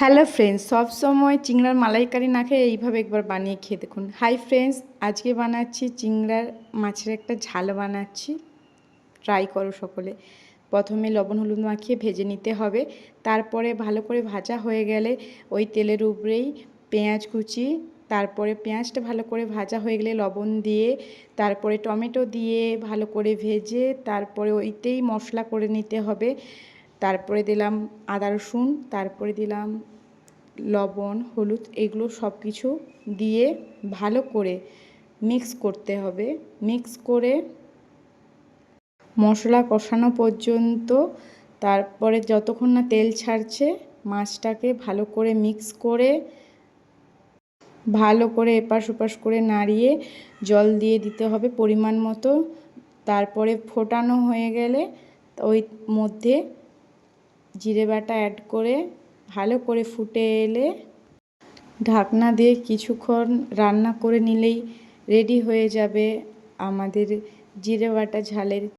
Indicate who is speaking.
Speaker 1: Hello friends, সব সময় চিংড়ার মালাইকারি না খেয়ে এইভাবে একবার বানিয়ে খেয়ে দেখুন। হাই ফ্রেন্ডস, আজকে বানাচ্ছি চিংড়ার মাছের একটা ঝাল বানাচ্ছি, ট্রাই করো সকলে। প্রথমে লবণ হলুদ মাখিয়ে ভেজে নিতে হবে। তারপরে ভালো করে ভাজা হয়ে গেলে ওই তেলের উপরেই পেঁয়াজ কুচি, তারপরে পেঁয়াজটা ভালো করে ভাজা হয়ে গেলে লবণ দিয়ে, তারপরে টমেটো দিয়ে ভালো করে ভেজে তারপরে ওইতেই মশলা করে নিতে হবে। তারপরে দিলাম আদা রসুন, তারপরে দিলাম লবণ হলুদ, এগুলো সব কিছু দিয়ে ভালো করে মিক্স করতে হবে। মিক্স করে মশলা কষানো পর্যন্ত, তারপরে যতক্ষণ না তেল ছাড়ছে মাছটাকে ভালো করে মিক্স করে ভালো করে এপাশ ওপাশ করে নাড়িয়ে জল দিয়ে দিতে হবে পরিমাণ মতো। তারপরে ফোটানো হয়ে গেলে ওই মধ্যে জিরে বাটা অ্যাড করে ভালো করে ফুটে এলে ঢাকনা দিয়ে কিছুক্ষণ রান্না করে নিলেই রেডি হয়ে যাবে আমাদের জিরে বাটা ঝালের